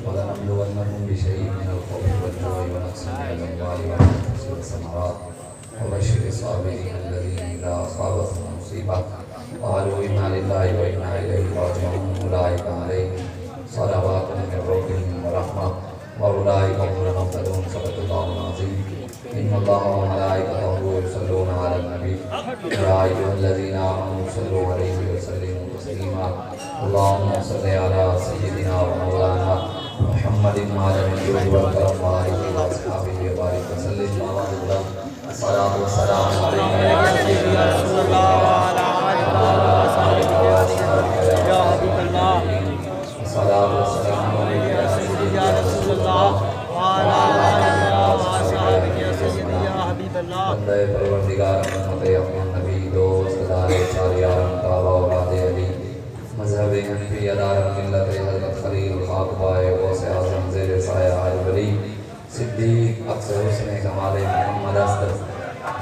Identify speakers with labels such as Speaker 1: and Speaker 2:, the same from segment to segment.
Speaker 1: ولنبلونكم بشيء من الخوف والجوع ونقص من الأموال والأنفس والثمرات وبشر الصابرين الذين إذا أصابتهم مصيبة قالوا إنا لله وإنا إليه راجعون أولئك عليهم صلوات من ربهم ورحمة وأولئك هم المهتدون. صدق الله العظيم. إن الله وملائكته يصلون على النبي يا أيها الذين آمنوا صلوا عليه وسلموا تسليما. اللهم صل على سيدنا ومولانا محمد وعلى آله وصحبه وبارك وسلم. الصلاة والسلام عليك يا سيدنا رسول الله وعلى آله وصحبه يا حبيب الله. الصلاة والسلام عليك يا سيدنا رسول الله وعلى آله وصحبه يا سيدنا يا حبيب الله. بندے پروردگار رحمت اپنے نبی دوست دار چاریار مطابع اولاد علی مذہب حنفی ادار ملت حضرت خلیل خاک بائے غوث اعظم زیر سایہ آل ولی صدیق اقص حسن کمال محمد استر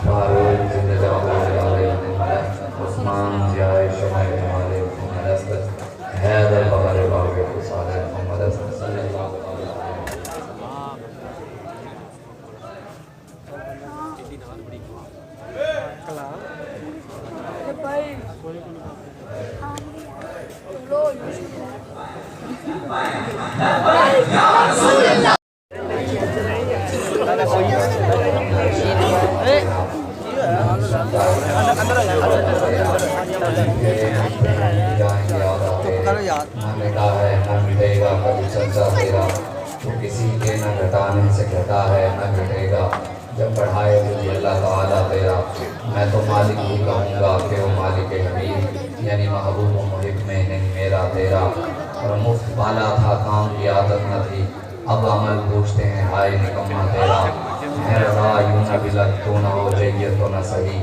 Speaker 1: فاروق زندہ جواب جلال محمد عثمان ضیاء شمع کمال محمد استر حیدر بغر باغ خصال محمد استر صلی اللہ علیہ وسلم. تو کسی کے نہ گھٹانے سے گھٹا ہے نہ گھٹے گا جب بڑھائے تجھے اللہ تعالیٰ تیرا. میں تو مالک ہی کہوں گا کہ وہ مالک حبیب یعنی محبوب و محب میں نہیں میرا تیرا. اور مفت والا تھا کام کی عادت نہ تھی اب عمل پوچھتے ہیں ہائے نکما تیرا. ہے رضا یوں نہ بلد تو نہ ہو جید تو نہ صحیح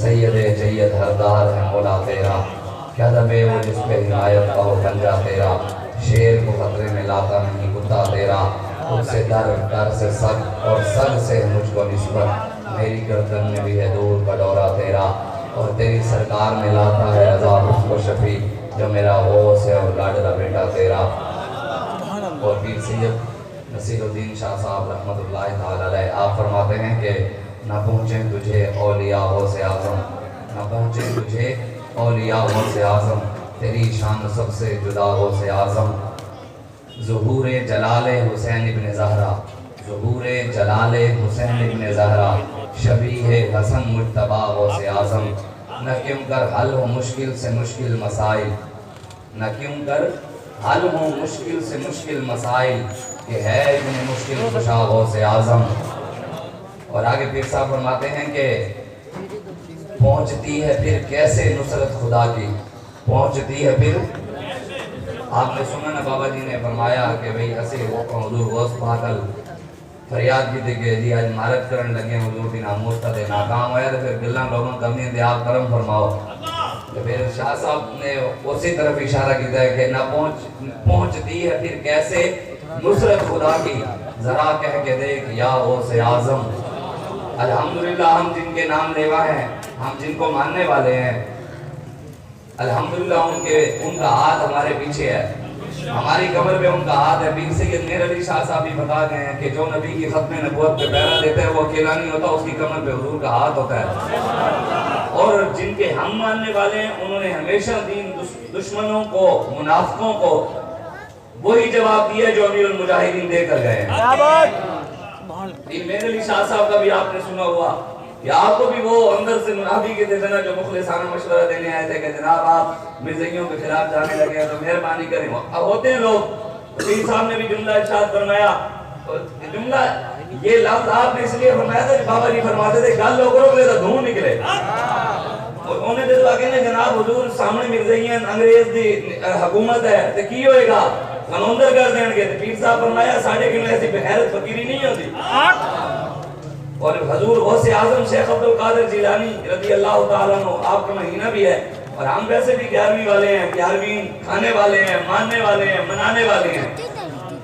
Speaker 1: سید جید ہردار ہے مولا تیرا. کیا دبے وہ جس پہ ہدایت کا ہو پنجا تیرا. شیر کو خطرے میں لاتا نہیں کتا تیرا. خود سے در سے سگ اور سگ سے مجھ کو نسبت میری گردن میں بھی ہے دور کا ڈورا تیرا. اور تیری سرکار میں لاتا ہے رضا اس کو شفیع جو میرا غوث ہے اور لاڈلا بیٹا تیرا. اور پیر سید نصیر الدین شاہ صاحب رحمت اللہ تعالی علیہ آپ فرماتے ہیں کہ نہ پہنچیں تجھے اولیاء غوث اعظم نہ پہنچیں تجھے اولیاء غوث اعظم تیری شان سب سے جدا غوث اعظم. ظہور جلال حسین ابن زہرا ظہور جلال حسین ابن زہرا شبیہ حسن مجتبی غوث اعظم. نہ کیوں کر حل ہو مشکل سے مشکل مسائل نہ کیوں کر حل ہو مشکل سے مشکل مسائل کہ ہے ابن مشکل کشا غوث اعظم. اور آگے پیر صاحب فرماتے ہیں کہ پہنچتی ہے پھر کیسے نصرت خدا کی پہنچتی ہے پھر. آپ نے سنا نا بابا جی نے فرمایا کہ بھئی اسے حضور غوث پاکل فریاد کی تھی کہ جی آج مارت کرن لگے حضور دی ناموس تا دے ناکام ہویا تو پھر گلہ لوگوں کمی دے آپ کرم فرماؤ. تو پھر شاہ صاحب نے اسی طرف اشارہ کیتا ہے کہ نہ پہنچتی ہے پھر کیسے نصرت خدا کی ذرا کہہ کے دیکھ یا غوث اعظم. الحمدللہ ہم جن کے نام لیوا ہیں ہم جن کو ماننے والے ہیں الحمدللہ ان کا ہاتھ ہمارے پیچھے ہے ہماری کمر پہ ان کا ہاتھ ہے. پیر سید میر علی شاہ صاحب بھی بتا گئے ہیں کہ جو نبی کی ختم نبوت پہ پیرا دیتا ہے وہ اکیلا نہیں ہوتا اس کی کمر پہ حضور کا ہاتھ ہوتا ہے. اور جن کے ہم ماننے والے ہیں انہوں نے ہمیشہ دین دشمنوں کو منافقوں کو وہی جواب دیا جو امیر المجاہدین دے کر گئے ہیں۔ میرے لیے شاہ صاحب کا بھی آپ نے سنا ہوا کہ آپ کو بھی وہ اندر سے منافی کے تھے نا جو مخلصانہ مشورہ دینے آئے تھے کہ جناب آپ مرزائیوں کے خلاف جانے لگے ہیں تو مہربانی کریں۔ اب ہوتے ہیں لوگ، پیر صاحب نے بھی جملہ ارشاد فرمایا، جملہ یہ لفظ آپ نے اس لیے فرمایا تھا کہ بابا جی فرماتے تھے گل لوگ روک لے تو دھوں نکلے، اور انہیں دے تو آگے نے جناب حضور سامنے مرزائیاں انگریز دی حکومت ہے تو کی ہوئے گا قانوندر کر دیں گے۔ پیر صاحب فرمایا ساڑھے کیوں ایسی بغیرت فقیری نہیں ہوتی۔ اور حضور غوث اعظم شیخ عبد القادر جیلانی رضی اللہ تعالیٰ عنہ آپ کا مہینہ بھی ہے، اور ہم ویسے بھی 11ویں والے ہیں، 11ویں کھانے والے ہیں، ماننے والے ہیں، منانے والے ہیں،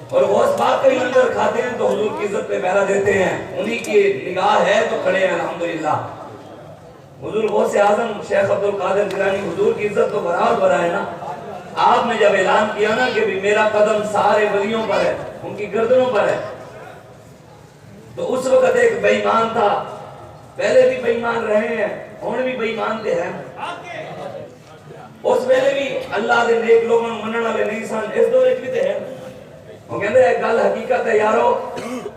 Speaker 1: اور غوث پاک کا ہی لنگر کھاتے ہیں تو حضور کی عزت پہ پہرا دیتے ہیں، انہی کی نگاہ ہے تو کھڑے ہیں الحمدللہ۔ حضور غوث اعظم شیخ عبد القادر جیلانی، حضور کی عزت تو برابر برا ہے نا۔ آپ نے جب اعلان کیا نا کہ میرا قدم سارے ولیوں پر ہے، ان کی گردنوں پر ہے، تو اس وقت ایک بے ایمان تھا، پہلے بھی بے ایمان رہے ہیں، ہون بھی بے ایمان دے ہیں، اس پہلے بھی اللہ دے نیک لوگوں منن والے نہیں سن، اس دورے بھی تے ہیں۔ وہ کہندے اے گل حقیقت ہے یارو،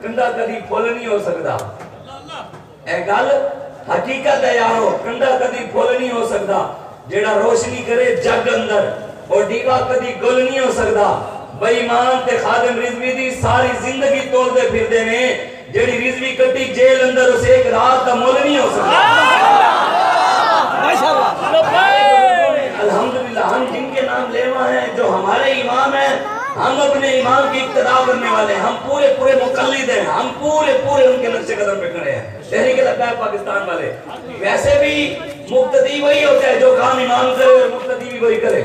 Speaker 1: کنڈا کدی پھول نہیں ہو سکتا، اے گل حقیقت ہے یارو، کنڈا کدی پھول نہیں ہو سکتا، جیڑا روشنی کرے جگ اندر اور دیوا کدی گل نہیں ہو سکتا۔ بے ایمان تے خادم رضوی دی ساری زندگی توڑ دے پھر دے نے، جیڑی رضوی کٹی جیل اندر اسے ایک رات کا مول نہیں ہو سکتا۔ الحمدللہ ہم جن کے نام لیوا ہیں جو ہمارے امام ہیں، ہم اپنے امام کی اقتداء کرنے والے ہیں، ہم پورے مقلد ہیں، ہم پورے ان کے نقش قدم پہ کھڑے ہیں، تحریک لبیک پاکستان والے۔ ویسے بھی مقتدی وہی ہوتا ہے جو کام امام کرے اور مقتدی بھی وہی کرے،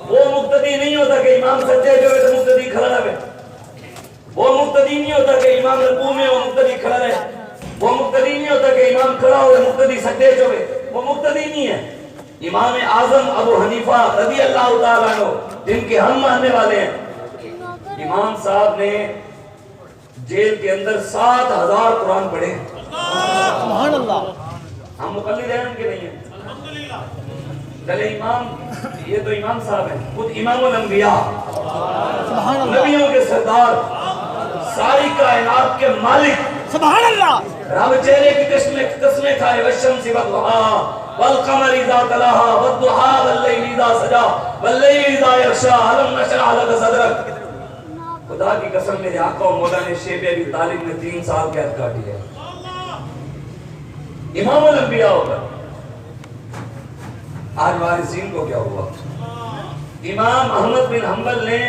Speaker 1: وہ مقتدی نہیں ہوتا کہ امام سجدے جو ہے تو مقتدی کھڑا رہے، وہ مقتدی نہیں ہوتا کہ امام رکوع میں وہ مقتدی کھڑا رہے، وہ مقتدی نہیں ہوتا کہ امام کھڑا ہو مقتدی سجدے جو ہے، وہ مقتدی نہیں ہے۔ امام اعظم ابو حنیفہ رضی اللہ تعالیٰ عنہ جن کے ہم ماننے والے ہیں، امام صاحب نے جیل کے اندر 7000 قرآن پڑھے، سبحان اللہ۔ ہم مقلد ہیں ان کے نہیں ہیں، چلے امام، یہ تو امام صاحب ہیں، خود امام الانبیاء، نبیوں کے سردار، ساری کائنات کے مالک، سبحان اللہ، رب چہرے کی قسمیں کھائے، والشمس والضحیٰ والقمر اذا تلاہا والضحیٰ واللیل اذا سجا واللیل اذا یغشا الم نشرح لک صدرک۔ خدا کی قسم میرے آقا و مولا نے شیب ابی طالب نے 3 سال قید کاٹی ہے، امام الانبیاء ہوگا۔ آج وارثین کو کیا ہوا؟ امام احمد بن حنبل نے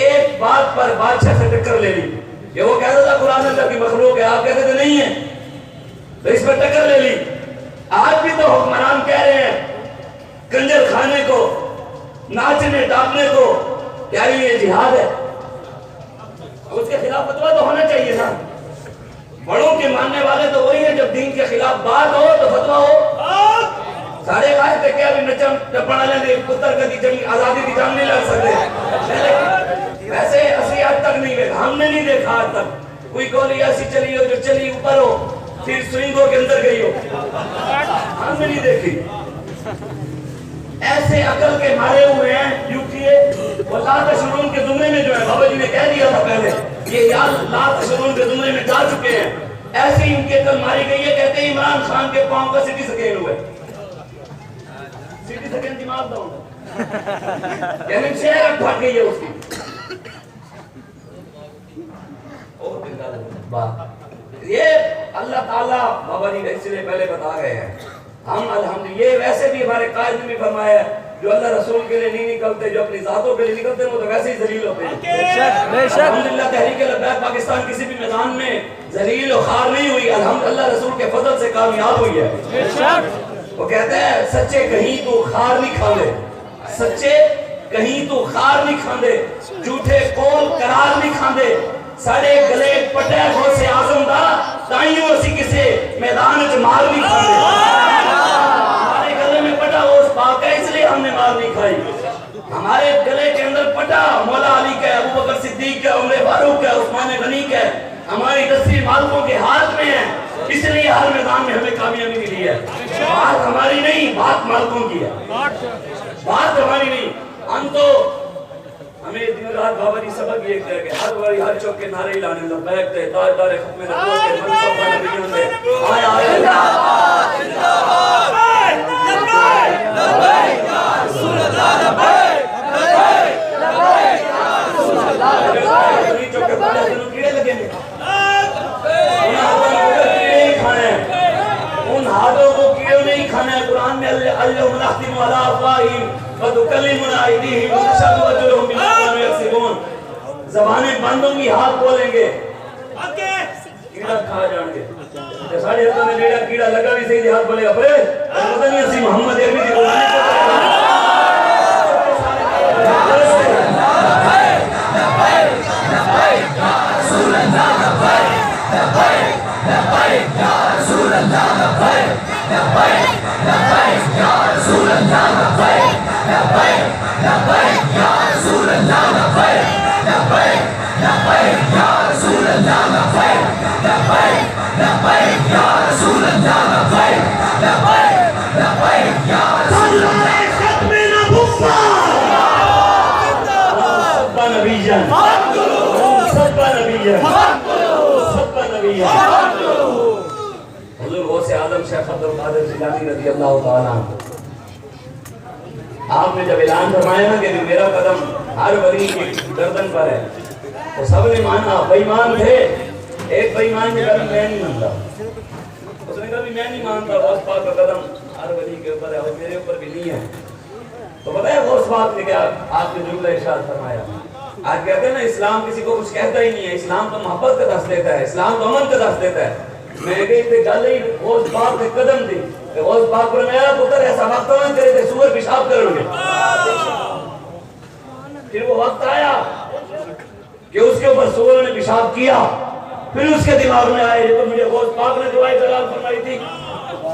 Speaker 1: ایک بات پر بادشاہ سے ٹکر لے لی، یہ وہ کہتا تھا قرآن اللہ کی مخلوق ہے، آپ کہتے تھے نہیں ہے، تو اس پر ٹکر لے لی۔ آج بھی تو حکمران کہہ رہے ہیں کنجر کھانے کو، ناچنے ڈاکنے کو، کیا یہ جہاد ہے؟ اس کے خلاف فتویٰ تو ہونا چاہیے نا، بڑوں کے ماننے والے تو وہی ہیں، جب دین کے خلاف بات ہو تو فتویٰ ہو۔ سارے قائد تھے کہ ابھی نچم ٹپڑ لیں دے پتر کا دی جنگ آزادی دی جنگ نہیں لڑ سکتے، ویسے اسی آج تک نہیں دیکھا، ہم نے نہیں دیکھا آج تک کوئی گولی ایسی چلی ہو جو چلی اوپر ہو پھر سوئنگوں کے اندر گئی ہو، ہم نے نہیں دیکھی۔ ایسے عقل کے مارے ہوئے ہیں یوکیے، وہ لا تشعرون کے زمرے میں جو ہے، بابا جی نے کہہ دیا تھا پہلے، یہ یا لا تشعرون کے زمرے میں جا چکے ہیں، ایسے ہی ان کے عقل ماری گئی ہے۔ کہتے ہیں عمران خان کے پاؤں کا سٹی سکین ہوئے، سٹی سکین دماغ دا ہوگا، یعنی شہر پھٹ گئی ہے اس کی۔ یہ اللہ تعالیٰ بابا جی اس لیے پہلے بتا گئے ہیں، ہم الحمدللہ، یہ ویسے بھی ہمارے قائد نے بھی فرمایا ہے، جو اللہ رسول کے لیے نہیں نکلتے، جو اپنی ذاتوں کے لیے نکلتے ہیں، وہ تو ویسے ہی ذلیل ہوتے ہیں۔ الحمدللہ تحریک لبیک پاکستان کسی بھی میدان میں ذلیل و خوار نہیں ہوئی، الحمدللہ رسول کے فضل سے کامیاب ہوئی ہے۔ وہ کہتے ہیں سچے کہیں تو خار نہیں کھاندے، سچے کہیں تو خار نہیں کھاندے، جھوٹے قول قرار نہیں کھاندے، ساڑے گلے پٹے غوث اعظم دا تائیوں اسی کسے میدان وچ مار نہیں کھاندے، ہمارے گلے میں پٹا غوث پاک ہے اس لیے ہم نے مار نہیں کھائی، ہمارے گلے کے اندر پٹا مولا علی کا ہے، ابو بکر صدیق کا ہے، عمر فاروق کا ہے، عثمان غنی کا ہے، ہماری تصویر مالکوں کے ہاتھ میں ہے، اس لیے ہر میدان میں ہمیں کامیابی ملی ہے۔ بات ہماری نہیں، بات مالکوں کی ہے، بات ہماری نہیں، ہم تو ہمیں دن رات بابا
Speaker 2: بھی ایک جگہ ہر باری ہر چوک کے نعرے لانے لبیک دے تاجدار ختم نبوت کے منصب پر نبیوں دے آیا آیا لبیک یا رسول اللہ لبیک لبیک یا رسول اللہ لبیک چوک کے پاس دنوں کیڑے لگے ہیں ان ہاتھوں کو کیڑوں نہیں کھانا ہے قرآن میں اللہ مناختم علی افواہہم وتکلمنا ایدیہم وتشہد ارجلہم بما کانوا یکسبون زبانیں بند ہوں گی ہاتھ کھولیں گے کیڑا کھا جائیں گے ساڑھے ہاتھوں میں لیڑا کیڑا لگا بھی صحیح ہاتھ بولے گا پتہ نہیں اسی محمد ایک بھی دی قرآن کو حضور غوث اعظم شیخ عبد القادر جیلانی رضی اللہ تعالیٰ عنہ آپ نے جب اعلان فرمایا نا کہ میرا قدم ہر ولی کی گردن پر ہے تو سب نے مانا بےایمان تھے ایک بےایمان نے کہا میں نہیں مانتا اس نے کہا میں نہیں مانتا غوث پاک کا قدم ہر ولی کے اوپر ہے اور میرے اوپر بھی نہیں ہے تو پتہ ہے غوث پاک نے کیا آپ نے جملہ ارشاد فرمایا آج کہتے ہیں نا اسلام کسی کو کچھ کہتا ہی نہیں ہے اسلام تو محبت کا درس دیتا ہے اسلام تو امن کا درس دیتا ہے میں کہی تھے گل ہی غوث پاک کے قدم تھی غوث پاک پر میرا پتر ایسا وقت ہوئے تیرے تھے سور پیشاب کرو گے پھر وہ وقت آیا کہ اس کے اوپر سور نے پیشاب کیا پھر اس کے دماغ میں آئے تو مجھے غوث پاک نے دعائے جلال فرمائی تھی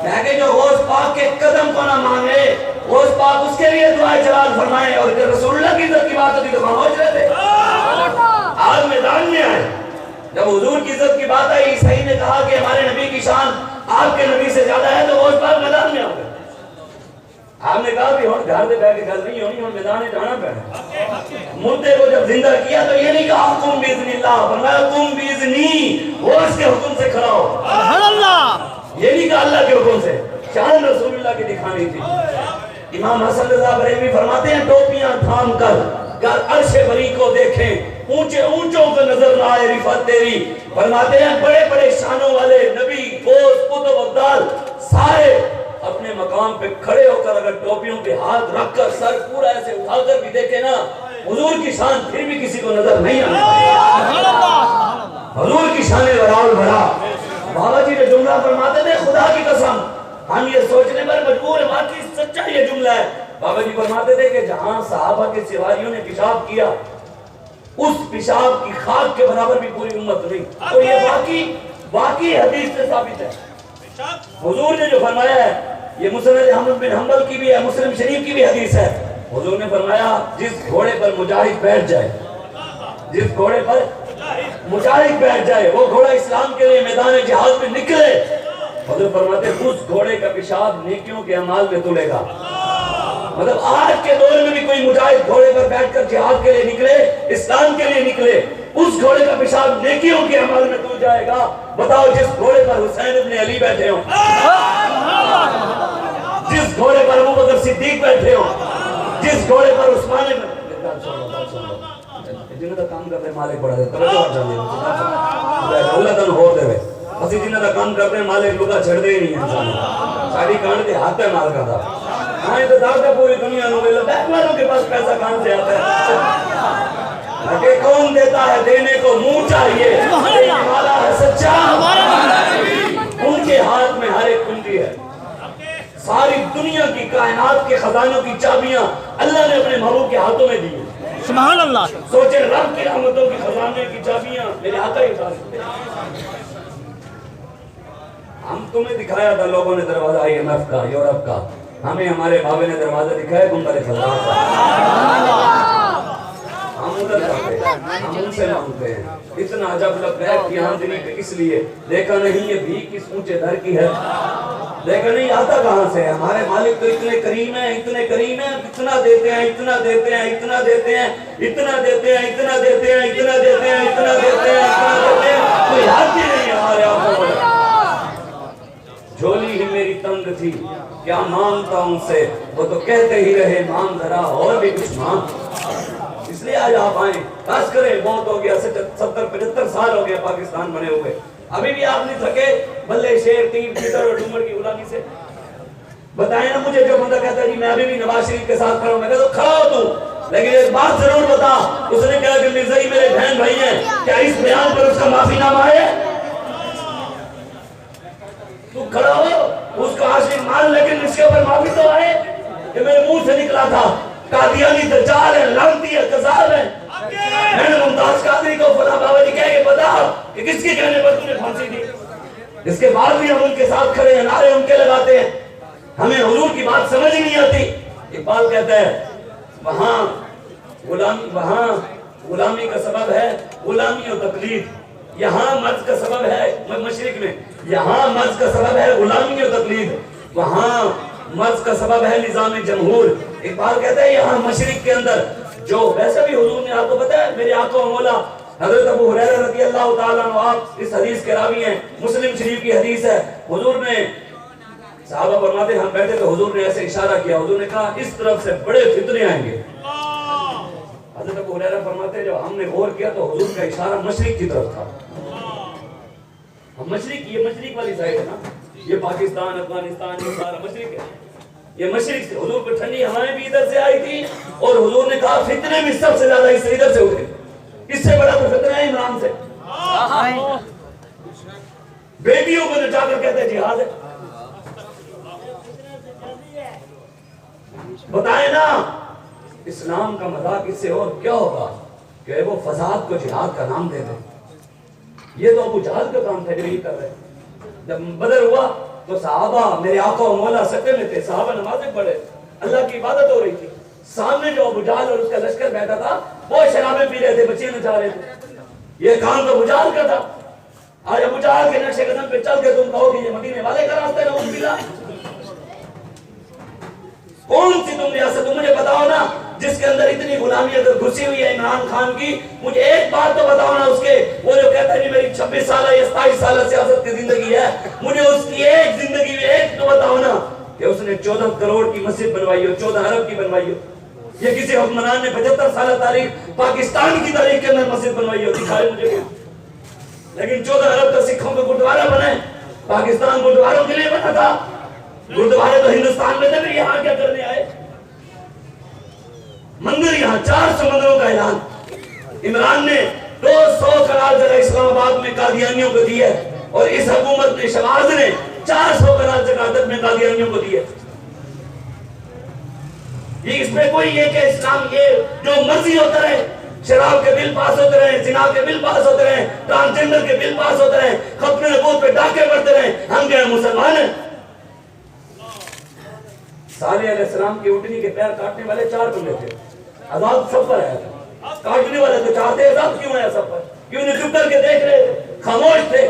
Speaker 2: میں کہ جو غوث پاک کے قدم کو نہ مانگے غوث پاک اس کے لیے دعائے جلال فرمائے اور کہ رسول اللہ کی عزت کی بات ہوتی تو خاموش رہتے آج میدان میں آئے جب حضور کی عزت کی بات آئی عیسائی نے کہا کہ ہمارے نبی کی شان آپ کے نبی سے زیادہ ہے تو غوث پاک میدان میں آؤ گے آپ نے کہا بھی ہون گھر دے بیٹھ کے گل نہیں ہونی ہون میدان میں جانا پڑنا مردے کو جب زندہ کیا تو یہ نہیں کہا حکم باذن اللہ فرمایا حکم باذنی وہ اس کے حکم سے کھڑا ہو سبحان اللہ یہ نہیں کہا اللہ کے حکم سے شان رسول اللہ کی دکھانی تھی امام حسن رضا بریلوی فرماتے ہیں ٹوپیاں تھام کر عرش بری کو دیکھیں اونچے اونچوں کو نظر نہ آئے رفعت تیری فرماتے ہیں بڑے بڑے شانوں والے نبی غوث قطب ابدال سارے اپنے مقام پہ کھڑے ہو کر اگر ٹوپیوں پہ ہاتھ رکھ کر سر پورا ایسے اٹھا کر بھی دیکھیں نا حضور کی شان پھر بھی کسی کو نظر نہیں آنے حضور کی شان وراول بھرا بابا جی نے جملہ فرماتے تھے خدا کی قسم ہم یہ سوچنے پر مجبور ہے واقعی سچا یہ جملہ ہے بابا جی فرماتے تھے کہ جہاں صحابہ کے سواریوں نے پیشاب کیا اس پیشاب کی خاک کے برابر بھی پوری امت نہیں تو یہ واقعی حدیث سے ثابت ہے حضور نے جو فرمایا ہے یہ مسند احمد بن حنبل کی بھی ہے مسلم شریف کی بھی حدیث ہے حضور نے فرمایا جس گھوڑے پر مجاہد بیٹھ جائے جس گھوڑے پر مجاہد بیٹھ جائے وہ گھوڑا اسلام کے لیے میدان جہاد میں نکلے حضور فرماتے ہیں اس گھوڑے کا پیشاب نیکیوں کے اعمال میں تلے گا مطلب آج کے دور میں بھی کوئی مجاہد گھوڑے پر بیٹھ کر جہاد کے لیے نکلے اسلام کے لیے نکلے اس گھوڑے کا پیشاب نیکیوں کے عمل میں تل جائے گا بتاؤ جس گھوڑے پر حسین ابن علی بیٹھے ہوں جس گھوڑے پر ابو بکر صدیق بیٹھے ہوں جس گھوڑے پر عثمان جنہوں کا کام کرتے مالک بڑھا دے توجہ ہٹ جانے اللہ تعالیٰ ہو دے اسی جنہوں کا کام کرتے ہیں مالک لوگا چھڑ دے ہی نہیں انسان ساری کانڈ کے ہاتھ ہے مال کا تھا ہاں تو دعوت ہے پوری دنیا میں بیک والوں کے پاس پیسہ کہاں سے آتا ہے کہ کون دیتا ہے دینے کو منہ چاہیے والا ہے سچا ان کے ہاتھ میں ہر ایک کنجی ہے ساری دنیا کی کائنات کے خزانوں کی چابیاں اللہ نے اپنے محبوب کے ہاتھوں میں دی ہیں سبحان اللہ سوچے رب کی رحمتوں کی خزانے کی چابیاں میرے آقا ہی اٹھا سکتے ہیں ہم تمہیں دکھایا تھا لوگوں نے دروازہ IMF کا یورپ کا ہمیں ہمارے بابے نے دروازہ دکھایا گنبد خزرا کا ہم ادھر کرتے ہیں ہم ان سے مانگتے ہیں اتنا عجب لب ہے کہ ہم دلی پہ اس لیے دیکھا نہیں یہ بھی کس اونچے در کی ہے لیکن نہیں آتا کہاں سے؟ ہمارے مالک تو اتنے کریم ہیں، اتنے کریم ہیں، اتنا دیتے ہیں، اتنا دیتے ہیں، اتنا دیتے ہیں، اتنا دیتے ہیں، اتنا دیتے ہیں، اتنا دیتے ہیں، اتنا دیتے ہیں، اتنا دیتے ہیں، کوئی حد ہی نہیں ہمارے آقا میں۔ جھولی ہی میری تنگ تھی، کیا مانگتا ان سے، وہ تو کہتے ہی رہے مانگ ذرا اور بھی کچھ مانگ۔ اس لیے آج آپ آئیں، کاش کریں، بہت ہو گیا، 70-75 سال ہو گیا پاکستان بنے ہوئے، ابھی بھی آپ نہیں تھکے بلے شیر تیر پیٹر اور ڈومر کی غلامی سے؟ بتائیں نا مجھے، جو بندہ کہتا ہے جی میں ابھی بھی نواز شریف کے ساتھ کھڑا ہوں، میں کہتا ہوں کھڑا ہو تو، لیکن ایک بات ضرور بتا، اس نے کہا کہ مرزائی میرے بہن بھائی ہیں، کیا اس بیان پر اس کا معافی نامہ ہے؟ تو کھڑا ہو، اس کا عاشق مان، لیکن اس کے اوپر معافی تو آئے کہ میرے منہ سے نکلا تھا قادیانی دجال ہے، لعنتی ہے، قذاب ہے۔ میں نے ممتاز قادری کو فلاں بابا جی کہہ کے بتا کہ کس کے کہنے پر تم نے پھانسی دی؟ اس کے بعد بھی ہم ان کے ساتھ کھڑے ہیں، نعرے ان کے لگاتے ہیں، ہمیں حضور کی بات سمجھ نہیں آتی۔ اقبال کہتا ہے وہاں غلامی کا سبب ہے غلامی و تقلید، یہاں مرض کا سبب ہے مشرق میں، یہاں مرض کا سبب ہے غلامی و تقلید، وہاں مرض کا سبب ہے نظام جمہور۔ اقبال کہتا ہے یہاں مشرق کے اندر جو ویسے بھی حضور نے، آپ کو پتا ہے میرے آقا و مولا حضرت ابو ہریرہ رضی اللہ تعالیٰ عنہ، آپ اس حدیث کے راوی ہیں، مسلم شریف کی حدیث ہے، حضور نے صحابہ فرماتے ہم بیٹھے تو حضور نے ایسے اشارہ کیا، حضور نے کہا اس طرف سے بڑے فتنے آئیں گے۔ حضرت ابو ہریرہ فرماتے ہیں جب ہم نے غور کیا تو حضور کا اشارہ مشرق کی طرف تھا۔ مشرق، یہ مشرق والی سائڈ ہے نا، یہ پاکستان، افغانستان، یہ سارا مشرق ہے، یہ مشرق سے حضور کو ٹھنڈی ہوائیں بھی ادھر سے آئی تھی، اور حضور نے کہا فتنے بھی سب سے زیادہ اس سے ادھر سے اٹھے، اس سے بڑا تو فتنہ ہے عمران سے۔ بیٹیوں کو جو جا کر کہتے ہیں جہاد ہے، بتائیں نا اسلام کا مذاق اس سے اور کیا ہوگا کہ وہ فساد کو جہاد کا نام دے دیں۔ یہ تو ابو جہل کا کام تھا جو یہ کر رہے۔ جب بدر ہوا تو صحابہ میرے آقا و مولا سکتے میں تھے، صحابہ نمازیں پڑھے، اللہ کی عبادت ہو رہی تھی، سامنے جو ابو جہل اور اس کا لشکر بیٹھا تھا وہ شرابیں پی رہے تھے، بچے نچا رہے تھے، یہ کام تو ابو جہل کا تھا۔ آج ابو جہل کے نقش قدم پہ چل کے تم کہو کہ یہ مدینے والے کا راستہ ہے، نعوذ باللہ۔ کون سی تم ریاست، تم مجھے بتاؤ نا جس کے اندر اتنی غلامی اگر گھسی ہوئی ہے عمران خان کی، مجھے ایک بات تو بتاؤ نا اس کے، وہ جو کہتا ہے میری 26 سالہ یا 27 سالہ سیاست کی زندگی ہے، مجھے اس کی ایک زندگی میں ایک تو بتاؤ نا کہ اس نے 14 کروڑ کی مسجد بنوائی ہو، 14 ارب کی بنوائی ہو۔ یہ کسی حکمران نے 75 سالہ تاریخ پاکستان کی تاریخ کے اندر مسجد بنوائی ہو، دکھائے مجھے کوئی۔ لیکن 14 ارب کا سکھوں کا گردوارہ بنے، پاکستان گردواروں کے لیے بنا تھا، گردوارے تو ہندوستان میں تھے، یہاں کیا کرنے آئے؟ مندر یہاں 400 مندروں کا اعلان، عمران نے 200 کنال جگہ اسلام آباد میں قادیانیوں کو دی ہے، اور اس حکومت نے شواز نے 400 کنال جگہ عدد میں قادیانیوں کو دی ہے۔ یہ اس میں کوئی یہ کہ اسلام یہ جو مرضی ہوتا رہے، شراب کے بل پاس ہوتے رہے، زنا کے بل پاس ہوتے رہے، ٹرانسجنڈر کے بل پاس ہوتے رہے، ختم نبوت پہ ڈاکے پڑتے رہے، ہم کیا مسلمان ہیں؟ صالح علیہ السلام کی اٹھنی کے پیر کاٹنے والے 4 بندے تھے، عذاب سب پر آیا تھا، کاٹنے والے تو چاہتے عذاب کیوں آیا سب پر؟ کیوں نہیں چپ کر کے دیکھ رہے تھے، خاموش تھے۔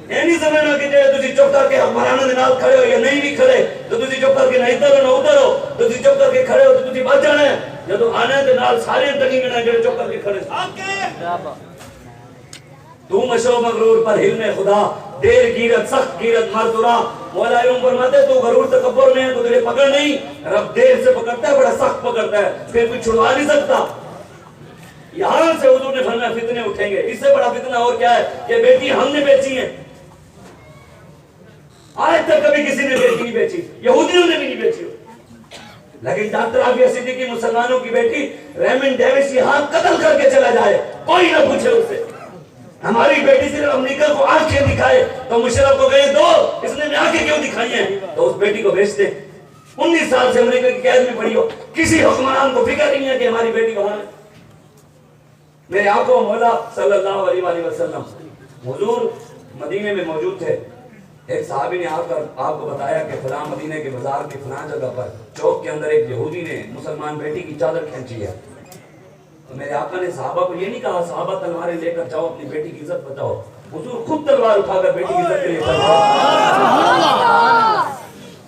Speaker 2: یہ نہیں سمجھنا کہ تسی چپ کر کے حکمرانوں کے نال کھڑے ہو یا نہیں بھی کھڑے تو تسی چپ کر کے نہ ادھر ہو نہ ادھر ہو، تسی چپ کر کے کھڑے ہو تو تسی بچ جانا ہے، جدو آنے دے نال سارے ٹنگی گنا جو چپ کر کے کھڑے۔ تو مشو مغرور پر حلم خدا، دیر گیرت سخت گیرت مردورا۔ مولا علیہ فرماتے تو غرور تکبر میں ہے تو تجھے پکڑ نہیں، رب دیر سے پکڑتا ہے، بڑا سخت پکڑتا ہے، پھر کوئی چھڑوا نہیں سکتا۔ یہاں سے حضور نے فرمایا فتنے اٹھیں گے، اس سے بڑا فتنہ اور کیا ہے کہ بیٹی ہم نے بیچی ہیں، آج تک کبھی کسی نے بیٹی نہیں بیچی، یہودیوں نے بھی نہیں بیچی ہو، لیکن ڈاکٹر عافیہ صدیقی مسلمانوں کی بیٹی ریمنڈ ڈیوس یہاں قتل کر کے چلا جائے، کوئی نہ پوچھے اس سے۔ ہماری بیٹی صرف امریکہ کو آنکھیں دکھائے تو مشرف کو کہے دو، اس نے آنکھیں کیوں دکھائی ہیں، تو اس بیٹی کو بیچ دے۔ 19 سال سے امریکہ کی قید میں پڑی ہو، کسی حکمران کو فکر نہیں ہے کہ ہماری بیٹی کہاں ہے۔ میرے آقا و مولا صلی اللہ علیہ وآلہ وسلم حضور مدینے میں موجود تھے، ایک صحابی نے آ کر آپ کو بتایا کہ فلاں مدینے کے بازار کی فلاں جگہ پر چوک کے اندر ایک یہودی نے مسلمان بیٹی کی چادر کھینچی ہے۔ تو میرے آقا نے صحابہ کو یہ نہیں کہا صحابہ تلواریں لے کر جاؤ اپنی بیٹی کی عزت بچاؤ، حضور خود تلوار اٹھا کر بیٹی کی عزت کے لیے تلوار،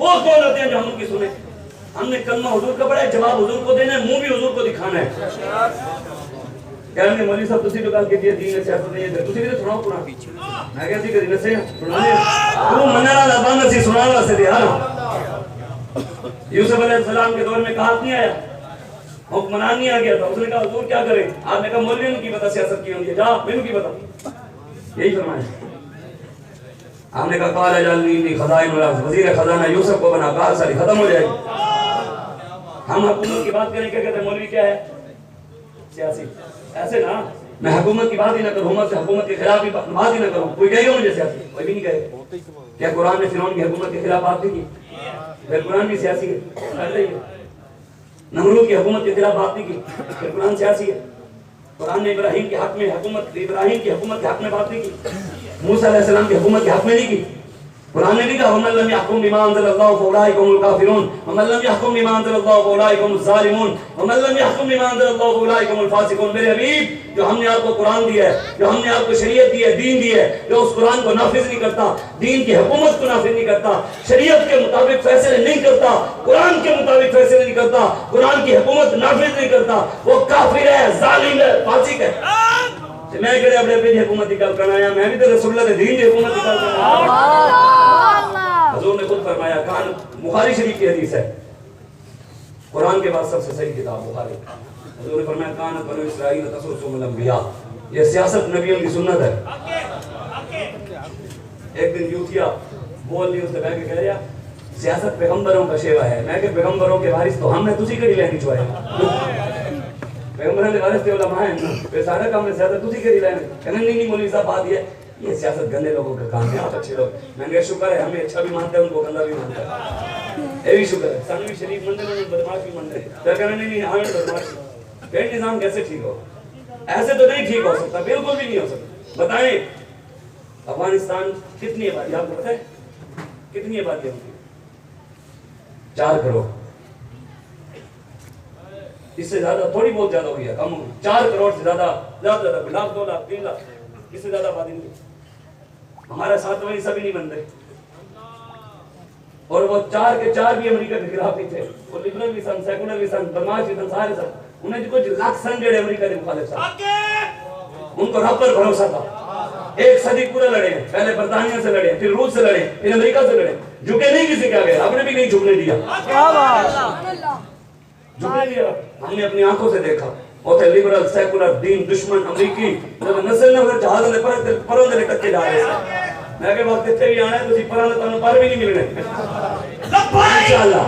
Speaker 2: وہ کون ہوتے ہیں جو ہم ان کی سنیں؟ ہم نے کلمہ حضور کا پڑھا ہے، جواب حضور کو دینا ہے، منہ بھی حضور کو دکھانا ہے. کہنے کے مولوی صاحب تسی تو کہا کہ دین ہے سیاست نہیں ہے، تسی بھی تو سناؤ قرآن. میں کہا سی کہ نسے سنانے تو منانا لبانا سی سنانا سے دیا نا. یوسف علیہ السلام کے دور میں کہا نہیں آیا، حکمران نہیں آ گیا تھا. اس نے کہا حضور کیا کریں؟ آپ نے کہا مولوی کی پتہ سیاست کی ہوتی ہے، جا میرے کی پتہ. یہی فرمایا. آپ نے کہا قال اجعلنی خزائن الارض، وزیر خزانہ یوسف کو بنا، کار ساری ختم ہو جائے گی. ہم حکومت کی بات کریں کیا کہتے ہیں مولوی کیا ہے؟ سیاسی. ایسے نا میں حکومت کی بات ہی نہ کروں، حکومت کے خلاف بھی بات ہی نہ کروں. کوئی کہے گا مجھے سیاسی؟ کوئی بھی نہیں کہے گا. کیا قرآن نے فرعون کی حکومت کے خلاف بات نہیں کی؟ پھر قرآن بھی سیاسی ہے. کر رہی ہے. نمرود کی حکومت کے خلاف بات نہیں کی، پھر قرآن سیاسی ہے. قرآن نے ابراہیم کے حق میں ابراہیم کی حکومت کے حق میں بات نہیں کی، موسیٰ علیہ السلام کی حکومت کے حق میں نہیں کی. قرآن نے بھی کہا وَمَن لَّمْ يَحْكُم بِمَا أَنزَلَ اللَّهُ فَأُولَٰئِكَ هُمُ الْكَافِرُونَ وَمَن لَّمْ يَحْكُم بِمَا أَنزَلَ اللَّهُ فَأُولَٰئِكَ هُمُ الظَّالِمُونَ وَمَن لَّمْ يَحْكُم بِمَا أَنزَلَ اللَّهُ فَأُولَٰئِكَ هُمُ الْفَاسِقُونَ. میرے حبیب، جو ہم نے آپ کو قرآن دیا ہے، جو ہم نے آپ کو شریعت دی ہے، دین دی ہے، جو اس قرآن کو نافذ نہیں کرتا، دین کی حکومت کو نافذ نہیں کرتا، شریعت کے مطابق فیصلے نہیں کرتا، قرآن کے مطابق فیصلے نہیں کرتا، قرآن کی حکومت نافذ نہیں کرتا، وہ کافر ہے، ظالم ہے، فاسق ہے. میں کہے اپنے اپنی حکومت نکال کر آیا، میں بھی تو رسول اللہ کے دین کی حکومت نکال کر آیا. حضور نے خود فرمایا، کان بخاری شریف کی حدیث ہے، قرآن کے بعد سب سے صحیح کتاب بخاری. حضور نے فرمایا کانت بنو اسرائیل تسوسهم الانبیاء، یہ سیاست نبیوں کی سنت ہے. ایک دن یوتھیا بول دی، اس نے کہہ کے کہہ رہا سیاست پیغمبروں کا شیوا ہے. میں کہ پیغمبروں کے وارث تو ہم نے تسی کڑی لینی چوائے. پیغمبروں کے وارث تھے علماء ہیں، پھر سارا کام میں سیاست تسی کڑی لینے. کہنے نہیں مولوی صاحب بات یہ سیاست گندے لوگوں کا کام ہے، آپ اچھے لوگ. میں نے کہا شکر ہے، ہمیں اچھا بھی مانتا ہے، ان کو گندا بھی مانتا ہے. یہ بھی شکر ہے. سانوی شریف مندر میں بدماش بھی مندر ہے. پھر کہنے نہیں ہمیں بدماش. پھر نظام کیسے ٹھیک ہو؟ ایسے تو نہیں ٹھیک ہو سکتا، بالکل بھی نہیں ہو سکتا. بتائیں افغانستان کتنی آبادی آپ کو پتہ ہے؟ کتنی آبادی ہے؟ 4 کروڑ. اس سے زیادہ تھوڑی بہت زیادہ ہو گیا، کم ہو. 4 کروڑ سے زیادہ زیادہ لاکھ 2 لاکھ 3 لاکھ، اس سے زیادہ آبادی نہیں. ہمارا 7 والی سبھی نہیں بن رہے. اور وہ 4 کے 4 بھی امریکہ کے خلاف ہی تھے. وہ لبرل بھی سن، سیکولر بھی سن، بدماش بھی سن، سارے سن. انہیں کچھ لاکھ سن جڑے امریکہ کے مخالف سن. ان کو رب پر بھروسہ تھا. 1 صدی پورا لڑے ہیں. پہلے برطانیہ سے لڑے، پھر روس سے لڑے، پھر امریکہ سے لڑے. جھکے نہیں کسی کے آگے، آپ نے بھی نہیں جھکنے دیا. جھکنے دیا. ہم نے اپنی آنکھوں سے دیکھا. وہ تھے لبرل، سیکولر، دین دشمن امریکی. جب نسل نے جہاز نے پروں دے ٹکے جا رہے ہیں. میں کہ وقت تے بھی آنا ہے، تسی پروں تانوں پر بھی نہیں ملنے. انشاءاللہ.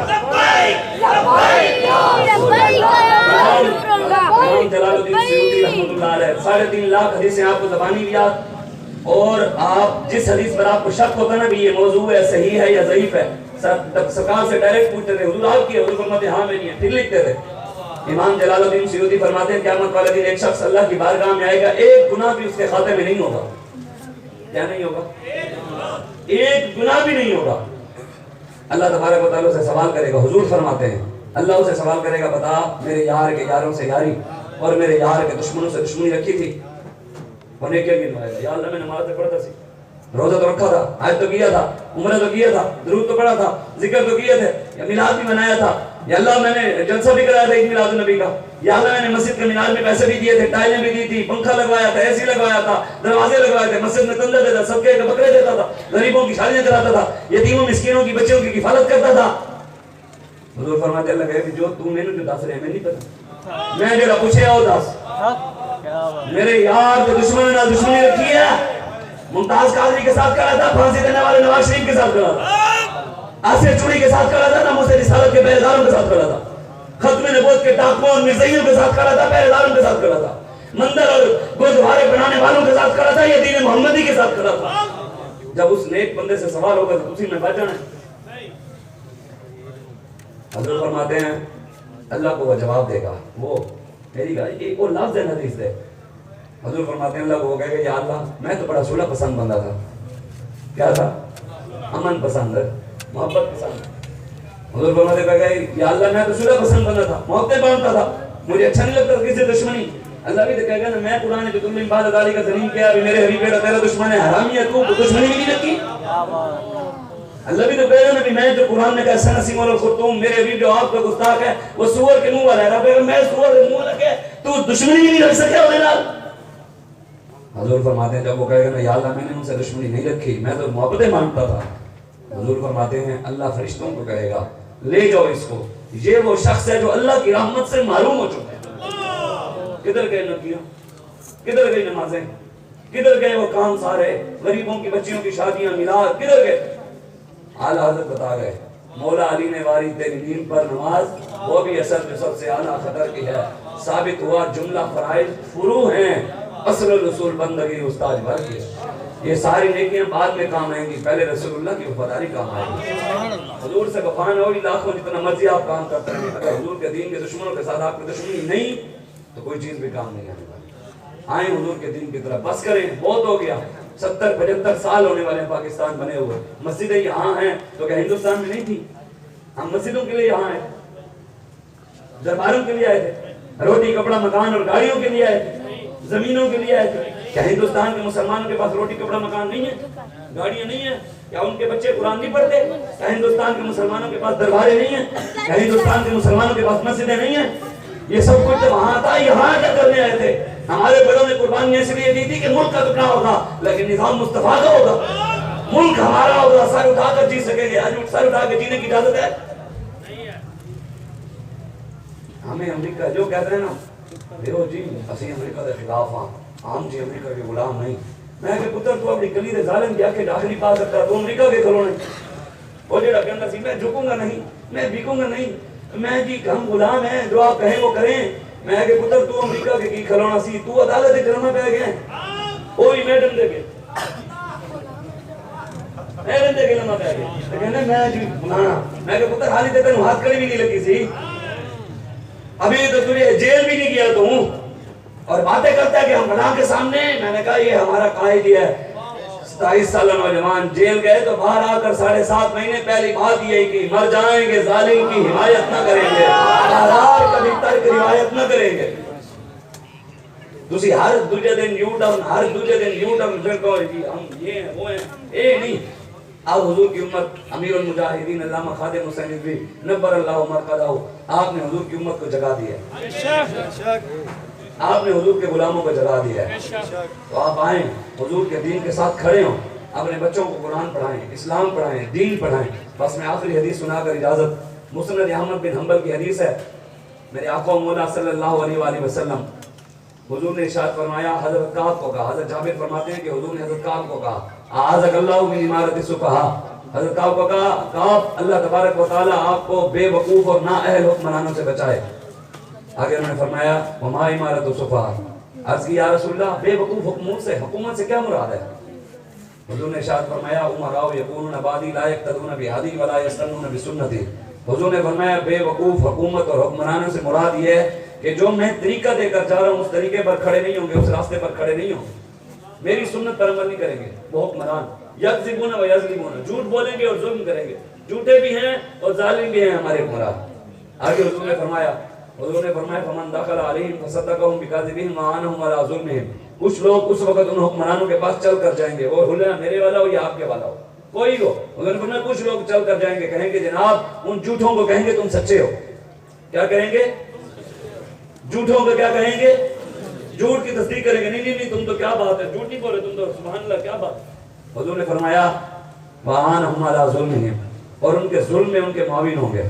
Speaker 2: امام جلال الدین سیوطی رحمۃ اللہ علیہ 3.5 لاکھ حدیثیں آپ کو زبانی بھی یاد. اور آپ جس حدیث پر آپ کو شک ہوتا نا بھی یہ موضوع ہے، صحیح ہے یا ضعیف ہے، سرکار سے ڈائریکٹ پوچھتے تھے حضور آپ کی ہے، حضور فرماتے ہاں میری ہے، پھر لکھتے تھے. امام جلال الدین سیوطی فرماتے ہیں قیامت والے دن ایک شخص اللہ کی بارگاہ میں آئے گا، ایک گناہ بھی اس کے خاتے میں نہیں ہوگا. کیا نہیں ہوگا؟ ایک گناہ بھی نہیں ہوگا. اللہ تبارک و تعالیٰ سے سوال کرے گا. حضور فرماتے ہیں اللہ اسے سوال کرے گا بتا میرے یار کے یاروں سے یاری اور میرے یار کے دشمنوں سے دشمنی رکھی تھی. انہیں کیا گنوایا؟ یا اللہ میں نماز تو پڑھتا سی، روزہ تو رکھا تھا، حج تو کیا تھا، عمرہ تو کیا تھا، درود تو پڑھا تھا، ذکر تو کیا تھے، یا میلاد بھی منایا تھا، یا اللہ میں نے جلسہ بھی کرایا تھا عید میلاد النبی کا، یا اللہ میں نے مسجد کے مینار میں پیسے بھی دیے تھے، ٹائلیں بھی دی تھی، پنکھا لگوایا تھا، اے سی لگوایا تھا، دروازے لگوائے تھے، مسجد میں تندہ دیتا، صدقے کے بکرے دیتا تھا، غریبوں کی شادیاں کراتا تھا، یتیموں مسکینوں کی بچیوں کی کفالت کرتا تھا. حضور فرماتے اللہ کہ جو تو میں نے جو دس رہے میں نہیں پتا، میں جڑا پوچھے او دس. میرے یار کے دشمن نے دشمنی رکھی ہے. ممتاز قادری کے ساتھ کرا تھا، پھانسی دینے والے نواز شریف کے ساتھ کرا تھا، آصف چوڑی کے ساتھ کرا تھا، ناموس رسالت کے پہرے داروں کے ساتھ کرا تھا، ختم نبوت کے ڈاکوؤں اور مرزائیوں کے ساتھ کرا تھا، پہرے داروں کے ساتھ کرا تھا، مندر اور گردوارے بنانے والوں کے ساتھ کرا تھا، یا دین محمدی کے ساتھ کرا تھا. جب اس نیک بندے سے سوال ہوگا تو اسی میں بچ جانا ہے. حضرت فرماتے ہیں اللہ کو وہ جواب دے گا. وہ میری گا ایک اور لفظ ہے حدیث ہے. حضور فرماتے ہیں اللہ کو وہ کہے گا یا اللہ میں تو بڑا صلح پسند بندہ تھا. کیا تھا؟ امن پسند، محبت پسند. حضور فرماتے ہیں یا اللہ میں تو صلح پسند بندہ تھا، محبتیں باندھتا تھا، مجھے اچھا نہیں لگتا کسی سے دشمنی. اللہ بھی تو کہے گا نا میں قرآن جو تم نے عبادت علی کا ذلیل کیا ابھی میرے حبیب بیٹا تیرا دشمن ہے، حرامی ہے، تو دشمنی بھی نہیں رکھی. اللہ بھی تو کہے گا نبی میں جو قرآن نے کہا سنسیم الخرطوم میرے بھی جو آپ کا گستاخ ہے وہ سور کے منہ والا ہے، رب میں سور کے منہ والا کہ تو دشمنی بھی نہیں رکھ سکے ہونے نال۔ حضور فرماتے ہیں جب وہ کہے گا نا یا اللہ میں نے ان سے دشمنی نہیں رکھی، میں تو محبتیں مانگتا تھا، حضور فرماتے ہیں اللہ فرشتوں کو کہے گا لے جاؤ اس کو، یہ وہ شخص ہے جو اللہ کی رحمت سے معلوم ہو چکا ہے۔ کدھر گئے نبیوں، کدھر گئی نمازیں، کدھر گئے وہ کام سارے، غریبوں کی بچیوں کی شادیاں میلاد، کدھر گئے؟ اعلیٰ حضرت بتا گئے مولا علی نے واری تیری نیند پر نماز، وہ بھی اصل جو سب سے اعلیٰ خطر کی ہے، ثابت ہوا جملہ فرائض فروع ہیں، اصل الاصول بندگی استاد بھر کی، یہ ساری نیکیاں بعد میں کام آئیں گی، پہلے رسول اللہ کی وفاداری کام آئے گی۔ حضور سے وفا نہ ہوگی لاکھوں جتنا مرضی آپ کام کرتے ہیں، اگر حضور کے دین کے دشمنوں کے ساتھ آپ کی دشمنی نہیں تو کوئی چیز بھی کام نہیں آنے والی۔ آئیں حضور کے دین کی طرف، بس کریں، بہت ہو گیا، 70-75 سال ہونے والے ہیں پاکستان بنے ہوئے، مسجدیں یہاں ہیں تو کیا ہندوستان میں نہیں تھی؟ ہم مسجدوں کے لیے یہاں ہیں، درباروں کے لیے آئے تھے، روٹی کپڑا مکان اور گاڑیوں کے لیے آئے تھے، زمینوں کے لیے آئے تھے۔ کیا ہندوستان کے مسلمانوں کے پاس روٹی کپڑا مکان نہیں ہے، گاڑیاں نہیں ہیں؟ کیا ان کے بچے قرآن نہیں پڑھتے؟ کیا ہندوستان کے مسلمانوں کے پاس درباریں نہیں ہیں؟ کیا ہندوستان کے مسلمانوں کے پاس مسجدیں نہیں ہیں؟ یہ سب کچھ تو وہاں تھا، یہاں کیا کرنے آئے تھے؟ ہمارے بڑوں نے قربانیاں اس لیے دی تھی کہ ملک کا ٹکڑا ہوگا لیکن نظام مصطفیٰ کا ہوگا، ملک ہمارا ہوگا، سر اٹھا کر جی سکیں گے۔ آج سر اٹھا کے جینے کی اجازت ہے؟ ہمیں امریکہ جو کہتے ہیں نا دیو جی اسی امریکہ کے خلاف ہاں، عام جی امریکہ کے غلام نہیں۔ میں کہ پتر تو اپنی گلی دے ظالم کی آنکھیں ڈھاک نہیں پا سکتا، تو امریکہ کے کھلونے وہ جڑا کہنا سی میں جھکوں گا نہیں، میں بکوں گا نہیں، میں جی ہم غلام ہیں، جو آپ کہیں وہ کریں۔ میں کہ پتر تو امریکہ کے کی کھلونا سی، تو عدالت کے جرمہ پہ گئے وہی میڈم دے گئے، میڈم دے کے لمحہ پہ گئے، تو کہنے میں جی فلانا۔ میں کہ پتر حالی تے تینوں ہاتھ کڑی بھی نہیں لگی سی، ابھی تو تجھے جیل بھی نہیں گیا تو ہوں اور باتیں کرتا ہے کہ ہم بنا کے سامنے۔ میں نے کہا یہ ہمارا قائد ہی ہے، 27 سالہ نوجوان جیل گئے تو باہر آ کر 7.5 مہینے پہلی بات یہی کی مر جائیں گے ظالم کی حمایت نہ کریں گے، آزار کبھی ترک روایت نہ کریں گے۔ تسی ہر دوجہ دن یو ٹرن پھر کہو جی ہم یہ ہیں وہ ہیں، اے نہیں۔ اب حضور کی امت امیر المجاہدین علامہ خادم حسین بھی نبر اللہ مرقدہ، آپ نے حضور کی امت کو جگا دیا، آپ نے حضور کے غلاموں کو جگا دیا ہے، تو آپ آئیں حضور کے دین کے ساتھ کھڑے ہوں، اپنے بچوں کو قرآن پڑھائیں، اسلام پڑھائیں، دین پڑھائیں۔ بس میں آخری حدیث سنا کر اجازت، مسند احمد بن حنبل کی حدیث ہے، میرے آقا مولا صلی اللہ علیہ وآلہ وسلم حضور نے ارشاد فرمایا، حضرت کعب کو کہا، حضرت جابر فرماتے ہیں کہ حضور نے حضرت کعب کو کہا اعاذک اللہ من امارت السفہاء، حضرت کعب کو کہا کعب اللہ تبارک و تعالی آپ کو بے وقوف اور نااہل حکمرانوں سے بچائے۔ آگے انہوں نے فرمایا وما امارت السفہاء، عرض کی یا رسول اللہ بے وقوف حکومت سے کیا مراد ہے؟ حضور نے ارشاد فرمایا امراء یکونون بعدی لا یقتدون بہدی ولا یستنون بسنتی، حضور نے فرمایا بے وقوف حکومت اور حکمرانوں سے مراد یہ ہے کہ جو میں طریقہ دے کر جا رہا ہوں اس طریقے پر کھڑے نہیں ہوں گے، اس راستے پر کھڑے نہیں ہوں گے، میری سنت پر عمل نہیں کریں گے، وہ حکمران یکذبون و یظلمون، جھوٹ بولیں گے اور ظلم کریں گے، جھوٹے بھی ہیں اور ظالم بھی ہیں ہمارے حکمران۔ آگے حضور نے فرمایا فمن دخل علیہم فصدقہم بکاذبہم وعانہم علی ظلمہم، کچھ لوگ اس وقت ان حکمرانوں کے پاس چل کر جائیں گے، وہ حلیہ میرے والا ہو یا آپ کے والا ہو کوئی ہو، حضور نے فرمایا کچھ لوگ چل کر جائیں گے، کہیں گے جناب ان جھوٹوں کو کہیں گے تم سچے ہو، کیا کہیں گے؟ جھوٹوں کو کیا کہیں گے؟ جھوٹ کی تصدیق کریں گے، نہیں تم تو کیا بات ہے، جھوٹ نہیں بولے تم تو، سبحان اللہ کیا بات۔ حضور نے فرمایا وعانہم علی ظلمہم، اور ان کے ظلم میں ان کے معاون ہوں گے۔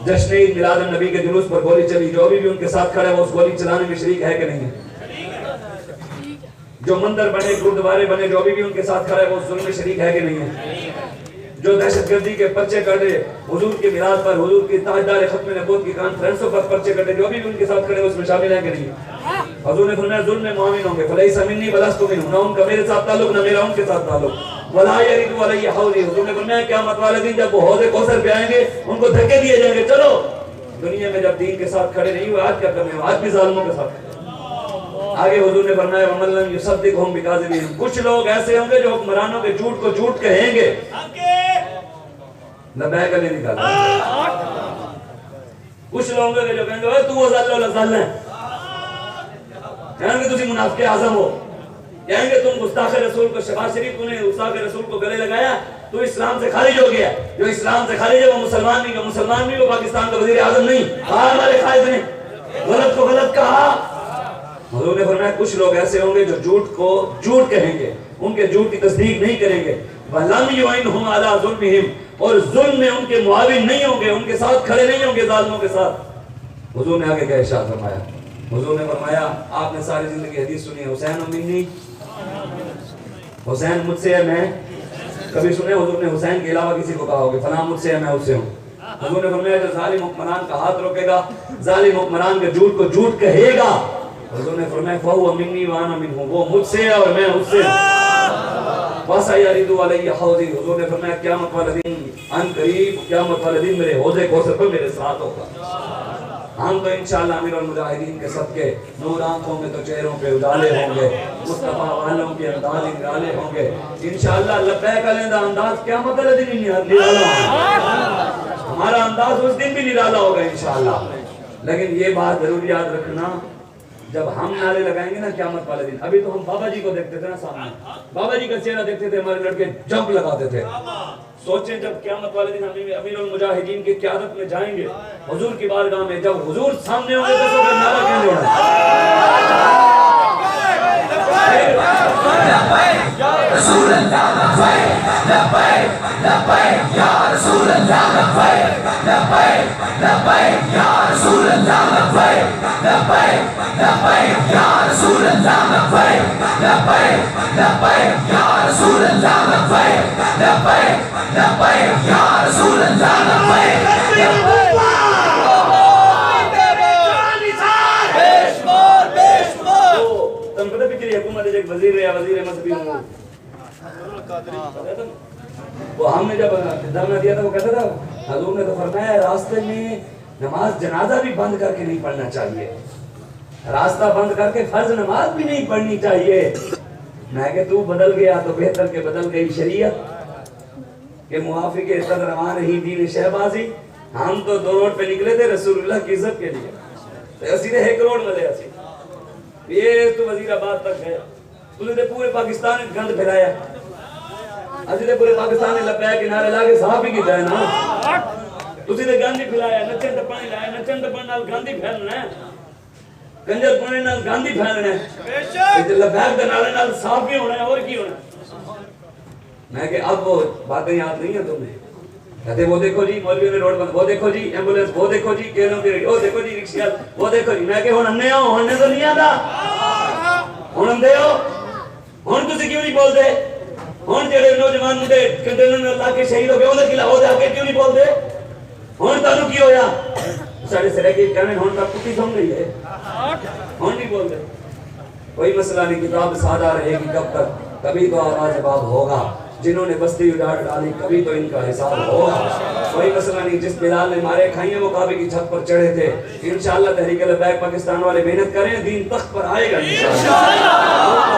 Speaker 2: جشن عید میلاد النبی کے جلوس پر گولی چلی، جو بھی ان کے ساتھ کھڑے وہ اس گولی چلانے میں شریک ہے کہ نہیں ہے؟ جو مندر بنے گردوارے بنے جو بھی ان کے ساتھ کھڑے وہ اس ظلم میں شریک ہے کہ نہیں ہے؟ جو دہشت گردی کے پرچے کٹے حضور کے میلاد پر، حضور کی تاجدار ختم نبوت کی کانفرنسوں پر پرچے کٹے، جو بھی ان کے ساتھ کھڑے اس میں شامل ہیں کہ نہیں؟ حضور نے فرمایا ظلم میں معاون ہوں گے، فلیس منی ولست منہ، نہ ان کا میرے ساتھ تعلق نہ میرا ان کے ساتھ تعلق، ولا یرد علی حوضی، حضور نے فرمایا قیامت والے دن جب وہ حوض کوثر پہ آئیں گے ان کو دھکے دیے جائیں گے، چلو دنیا میں جب دین کے ساتھ کھڑے نہیں ہوئے آج کیا کرنے ہو، آج بھی ظالموں کے ساتھ۔ آگے حضور نے فرمایا ومن لم یصدقہم بکاذبہم، کچھ لوگ ایسے ہوں گے جو حکمرانوں کے جھوٹ کو جھوٹ کہیں گے، لبیک علی نکالا، کچھ لوگ ہوں گے جو کہیں گے تو وہ ظالم ہے، کہیں گے تسی منافق اعظم ہو، کہیں گے تم گستاخ رسول کو، شفاعت شریف نے گستاخ رسول کو گلے لگایا، تو اسلام سے خارج ہو گیا. جو اسلام سے خارج ہے وہ مسلمان نہیں, جو مسلمان نہیں وہ پاکستان کا وزیر اعظم نہیں. کہا ہمارے قائد نے غلط کو غلط کہا. حضور نے فرمایا کچھ لوگ ایسے ہوں گے جو جھوٹ کو جھوٹ کہیں گے, ان کے جھوٹ کی تصدیق نہیں کریں گے. وَلَمْ يُعِنْهُمْ عَلَىٰ ظُلْمِهِمْ, اور ظلم میں ان کے معاون نہیں ہوں گے, ان کے ساتھ کھڑے نہیں ہوں گے ظالموں کے ساتھ. حضور نے آگے کیا ارشاد فرمایا؟ حضور نے فرمایا آپ نے ساری زندگی حدیث سنی ہے, حسین منی, حسین مجھ سے ہے. میں کبھی سنے حضور نے حسین کے علاوہ کسی کو کہا ہوگا فلاں مجھ سے ہے میں اس سے ہوں؟ حضور نے فرمایا جو ظالم حکمران کا ہاتھ روکے گا, ظالم حکمران کے جھوٹ کو جھوٹ کہے گا, حضور نے فرمایا فَهُوَ مِنِّي وَأَنَا مِنْهُ, وہ مجھ سے ہے اور میں اس سے ہوں. وَسَيَرِدُ عَلَيَّ حَوْضِي, حضور نے فرمایا قیامت والے دن ان قریب, قیامت والے دن میرے حوض کوثر پر میرے ساتھ ہوگا. ہم تو انشاءاللہ امیر المجاہدین کے صدقے نور آنکھوں میں تو چہروں پہ اجالے ہوں گے, مصطفیٰ والوں کے انداز نرالے ہوں گے انشاءاللہ. لبیک علیندہ انداز قیامت والے دن ہی نرالا ہوگا, ہمارا انداز اس دن بھی نرالا ہوگا انشاءاللہ. لیکن یہ بات ضرور یاد رکھنا, جب ہم نعرے لگائیں گے نا قیامت والے دن, ابھی تو ہم بابا جی کو دیکھتے تھے نا سامنے, بابا جی کا چہرہ دیکھتے تھے, ہمارے لڑکے جمپ لگاتے تھے. سوچیں جب قیامت والے دن ہم امیر المجاہدین کی قیادت میں جائیں گے حضور کی بارگاہ میں, جب حضور سامنے ہوں گے تو پھر نعرہ کہنے ہونا رسول اللہ لبیک لبیک لبیک یا رسول اللہ لبیک لبیک لبیک یا رسول اللہ لبیک لبیک لبیک یا رسول اللہ لبیک لبیک لبیک یا رسول اللہ لبیک لبیک لبیک یا رسول اللہ لبیک. تم پتہ پکری حکومت ایک وزیر رہا, وزیر مذہبی امور, وہ ہم نے جب دھرنا دیا تھا وہ کہتا تھا حضور نے تو فرمایا راستے میں نماز جنازہ بھی بند کر کے نہیں پڑھنا چاہیے, راستہ بند کر کے فرض نماز بھی نہیں پڑھنی چاہیے. میں کہ تو بدل گیا تو بہتر کہ بدل گئی شریعت کہ موافق عزت روان ہی دین شہبازی. ہم تو 2 روڈ پہ نکلے تھے رسول اللہ کی عزت کے لیے, تو سیدھے 1 روڈ ملے اسی یہ تو وزیر آباد تک گیا, تو نے پورے پاکستان میں گند پھیلایا, اسی نے پورے پاکستان میں لبیک کے نعرے لا کے صاحب ہی کیتا ہے نا, تسی نے گند ہی پھیلایا, نچن ٹپن ہی لایا, نچن ٹپن نال گند ہی پھیلنا ہے, کنجر پانے نال گند ہی پھیلنا ہے, لبیک کے نعرے نال صاحب ہی ہونا ہے اور کی ہونا ہے. میں کہ اب وہ باتیں یاد نہیں ہیں تمہیں, کہتے وہ دیکھو جی مولویوں نے روڈ بند, وہ دیکھو جی ایمبولینس, وہ دیکھو جی کیلوں کی ریڈی, وہ دیکھو جی رکشا, وہ دیکھو جی. میں کہ ہن ہنے آؤ, ہنے تو نہیں آتا, ہن ہم دے ہو, ہن تسی کیوں نہیں بول دے, ہن جڑے نوجوان منڈے کنٹینر میں لا کے شہید ہو گئے انہاں کی لاہور آ کے کیوں نہیں بول دے, ہن تانوں کی ہویا ساڈے سرے کی کہنے ہن تک کتی سن گئی ہے, ہن نہیں بول دے. کوئی مسئلہ نہیں, کتاب سادہ رہے گی کب تک, کبھی تو آواز باب ہوگا, جنہوں نے بستی اجاڑ ڈالی کبھی تو ان کا حساب ہوگا. کوئی مسئلہ نہیں, جس بلال نے مارے کھائی ہیں وہ کعبے کی چھت پر چڑھے تھے. انشاءاللہ تحریک لبیک پاکستان والے محنت کریں, دین تخت پر آئے گا انشاءاللہ,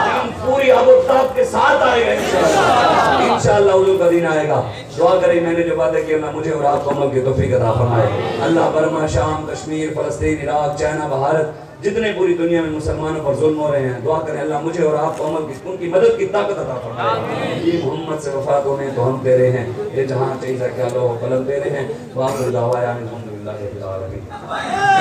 Speaker 2: دین پوری آب و تاب کے ساتھ آئے گا انشاءاللہ, انشاءاللہ حضور کا دین آئے گا. دعا کریں میں نے جو باتیں کی اللہ مجھے اور آپ کو عمل کی توفیق عطا فرمائے. اللہ برما, شام, کشمیر, فلسطین, عراق, چائنا, بھارت, جتنے پوری دنیا میں مسلمانوں پر ظلم ہو رہے ہیں, دعا کریں اللہ مجھے اور آپ کو عمل کی, ان کی مدد کی طاقت عطا فرمائے. یہ محمد سے وفات ہونے تو ہم تیرے ہیں, یہ جہاں چاہیے کیا لو قلم تیرے ہیں. وآخر دعوانا الحمدللہ رب العالمین.